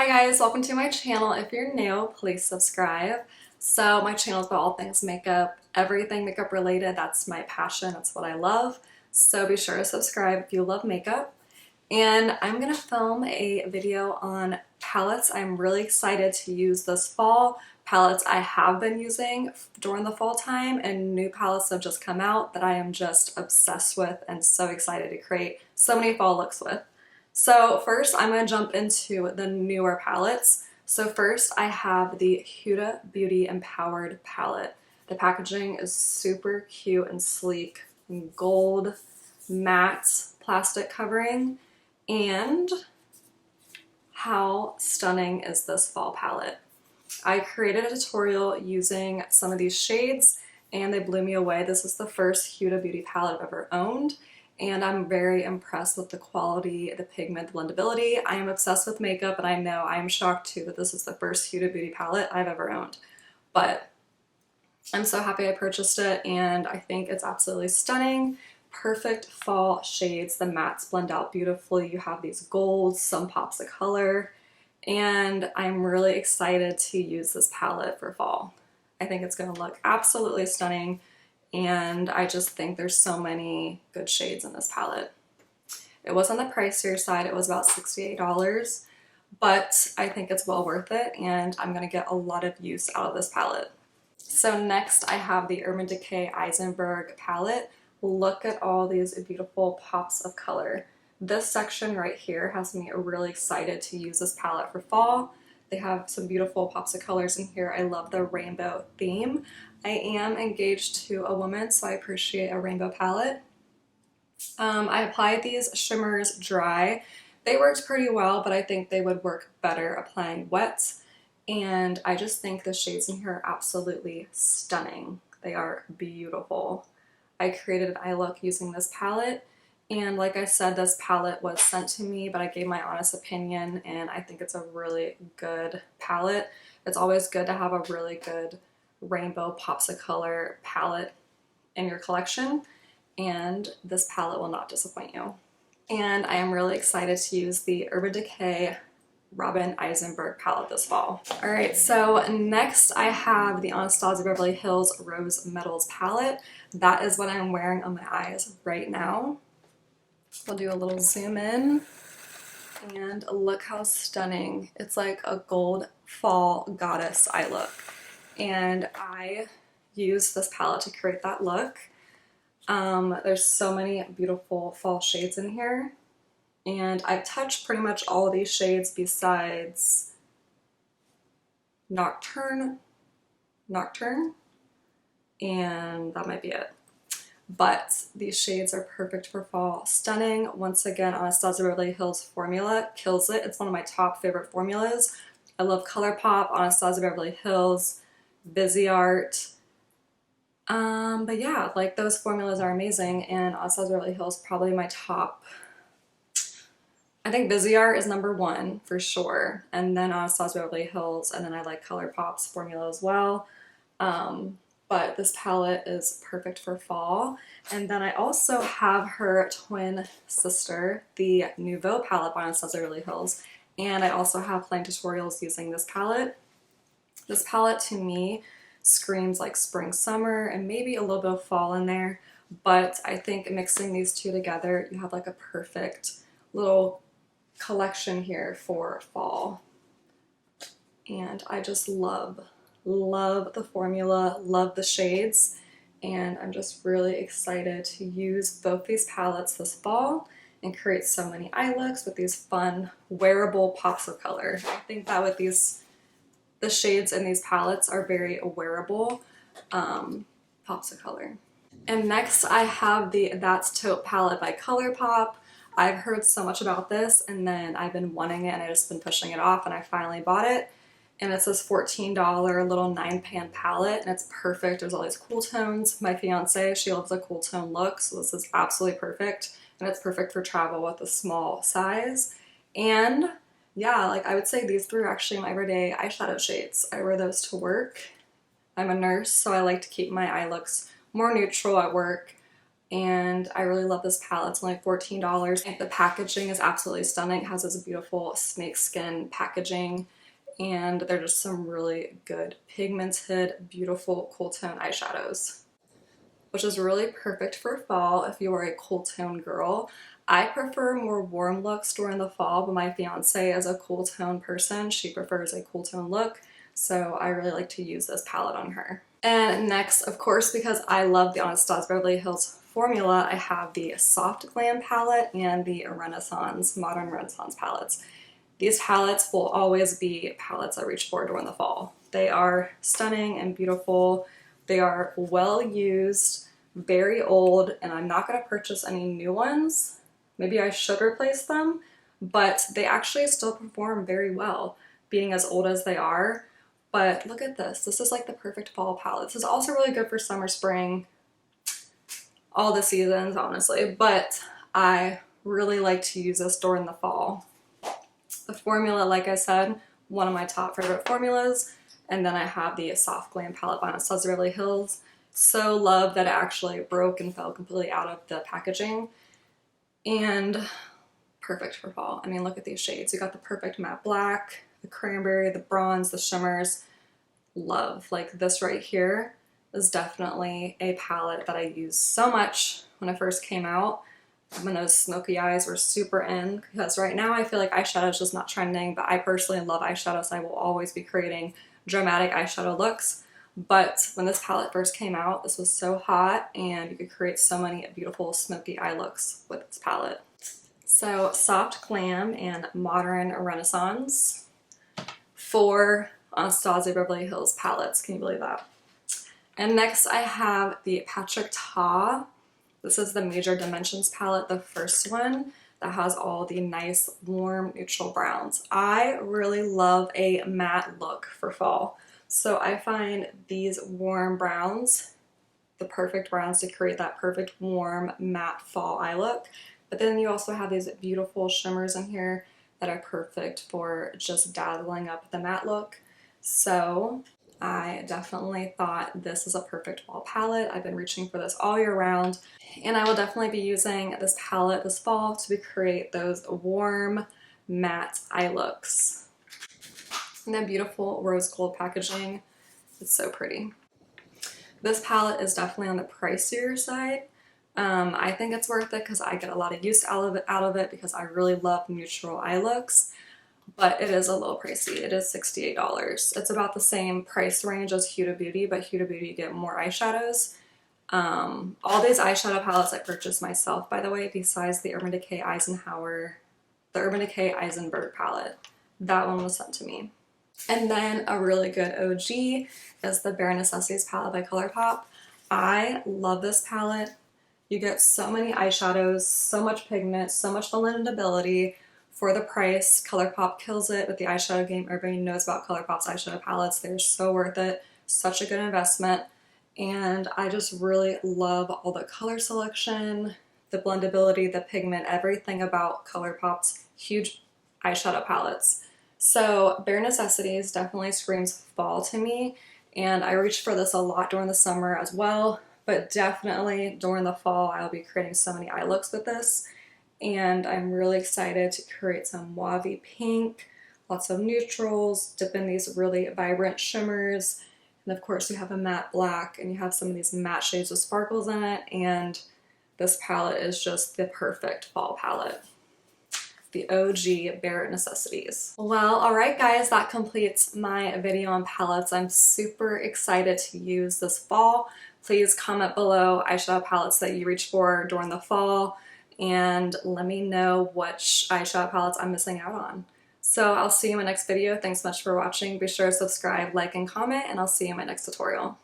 Hi guys, welcome to my channel. If you're new, please subscribe. So my channel is about all things makeup, everything makeup related. That's my passion, that's what I love. So be sure to subscribe if you love makeup. And I'm gonna film a video on palettes I'm really excited to use this fall. Palettes I have been using during the fall time, and new palettes have just come out that I am just obsessed with and so excited to create so many fall looks with. So first I'm going to jump into the newer palettes. So first I have the Huda Beauty Empowered palette. The packaging is super cute and sleek, and gold matte plastic covering. And how stunning is this fall palette? I created a tutorial using some of these shades and they blew me away. This is the first Huda Beauty palette I've ever owned, and I'm very impressed with the quality, the pigment blendability. I am obsessed with makeup, and I know I am shocked too that this is the first Huda Beauty palette I've ever owned. But I'm so happy I purchased it, and I think it's absolutely stunning. Perfect fall shades. The mattes blend out beautifully. You have these golds, some pops of color, and I'm really excited to use this palette for fall. I think it's going to look absolutely stunning, and I just think there's so many good shades in this palette. It was on the pricier side. It was about $68, but I think it's well worth it, and I'm going to get a lot of use out of this palette. So next I have the Urban Decay Eisenberg palette. Look at all these beautiful pops of color. This section right here has me really excited to use this palette for fall. They have some beautiful pops of colors in here. I love the rainbow theme. I am engaged to a woman, so I appreciate a rainbow palette. I applied these shimmers dry. They worked pretty well, but I think they would work better applying wet. And I just think the shades in here are absolutely stunning. They are beautiful. I created an eye look using this palette, and like I said, this palette was sent to me, but I gave my honest opinion, and I think it's a really good palette. It's always good to have a really good rainbow pops of color palette in your collection, and this palette will not disappoint you. And I am really excited to use the Urban Decay Robin Eisenberg palette this fall. Alright, so next I have the Anastasia Beverly Hills Rose Metals palette. That is what I'm wearing on my eyes right now. We'll do a little zoom in, and look how stunning. It's like a gold fall goddess eye look. And I used this palette to create that look. There's so many beautiful fall shades in here. And I've touched pretty much all of these shades besides Nocturne, and that might be it. But these shades are perfect for fall. Stunning. Once again, Anastasia Beverly Hills formula kills it. It's one of my top favorite formulas. I love Colourpop, Anastasia Beverly Hills, Busy Art. But yeah, like those formulas are amazing, and Anastasia Beverly Hills probably my top. I think Busy Art is number one for sure, and then Anastasia Beverly Hills, and then I like Colourpop's formula as well. But this palette is perfect for fall. And then I also have her twin sister, the Nouveau palette by Anastasia Beverly Hills, and I also have playing tutorials using this palette. This palette to me screams like spring, summer, and maybe a little bit of fall in there, but I think mixing these two together, you have like a perfect little collection here for fall. And I just love the formula, love the shades, and I'm just really excited to use both these palettes this fall and create so many eye looks with these fun wearable pops of color. I think that with the shades in these palettes are very wearable pops of color. And next I have the That's Taupe palette by Colourpop. I've heard so much about this, and then I've been wanting it, and I've just been pushing it off, and I finally bought it. And it's this $14 little 9-pan palette, and it's perfect. There's all these cool tones. My fiance, she loves a cool tone look, so this is absolutely perfect. And it's perfect for travel with a small size. And yeah, like I would say these three are actually my everyday eyeshadow shades. I wear those to work. I'm a nurse, so I like to keep my eye looks more neutral at work. and I really love this palette. It's only $14. And the packaging is absolutely stunning. It has this beautiful snakeskin packaging, and they're just some really good pigmented, beautiful cool tone eyeshadows, which is really perfect for fall if you are a cool tone girl. I prefer more warm looks during the fall, but my fiance is a cool tone person. She prefers a cool tone look, so I really like to use this palette on her. And next, of course, because I love the Anastasia Beverly Hills formula, I have the Soft Glam palette and the Renaissance, Modern Renaissance palettes. These palettes will always be palettes I reach for during the fall. They are stunning and beautiful. They are well used, very old, and I'm not going to purchase any new ones. Maybe I should replace them, but they actually still perform very well, being as old as they are. But look at this. This is like the perfect fall palette. This is also really good for summer, spring, all the seasons, honestly. But I really like to use this during the fall. The formula, like I said, one of my top favorite formulas. And then I have the Soft Glam palette by Anastasia Beverly Hills. So love that it actually broke and fell completely out of the packaging. And perfect for fall. I mean, look at these shades. You got the perfect matte black, the cranberry, the bronze, the shimmers. Love. Like this right here is definitely a palette that I used so much when it first came out, when those smoky eyes were super in, because right now I feel like eyeshadow is just not trending, but I personally love eyeshadow, so I will always be creating dramatic eyeshadow looks. But when this palette first came out, this was so hot, and you could create so many beautiful smoky eye looks with this palette. So Soft Glam and Modern Renaissance for Anastasia Beverly Hills palettes. Can you believe that? And next I have the Patrick Ta. This is the Major Dimensions palette, the first one that has all the nice warm neutral browns. I really love a matte look for fall. So I find these warm browns the perfect browns to create that perfect warm matte fall eye look. But then you also have these beautiful shimmers in here that are perfect for just dazzling up the matte look. So I definitely thought this is a perfect fall palette. I've been reaching for this all year round, and I will definitely be using this palette this fall to create those warm matte eye looks. And then beautiful rose gold packaging. It's so pretty. This palette is definitely on the pricier side. I think it's worth it because I get a lot of use out of it because I really love neutral eye looks. But it is a little pricey. It is $68. It's about the same price range as Huda Beauty, but Huda Beauty you get more eyeshadows. All these eyeshadow palettes I purchased myself, by the way, besides the Urban Decay Eisenberg palette. That one was sent to me. And then a really good OG is the Bare Necessities palette by Colourpop. I love this palette. You get so many eyeshadows, so much pigment, so much blendability. For the price, Colourpop kills it with the eyeshadow game. Everybody knows about Colourpop's eyeshadow palettes. They're so worth it. Such a good investment. And I just really love all the color selection, the blendability, the pigment, everything about Colourpop's huge eyeshadow palettes. So Bare Necessities definitely screams fall to me. And I reach for this a lot during the summer as well. But definitely during the fall, I'll be creating so many eye looks with this. And I'm really excited to create some mauve pink, lots of neutrals, dip in these really vibrant shimmers, and of course you have a matte black and you have some of these matte shades with sparkles in it, and this palette is just the perfect fall palette. The OG Bare Necessities. Well, alright guys, that completes my video on palettes. I'm super excited to use this fall. Please comment below eyeshadow palettes that you reach for during the fall, and let me know which eyeshadow palettes I'm missing out on. So I'll see you in my next video. Thanks so much for watching. Be sure to subscribe, like, and comment, and I'll see you in my next tutorial.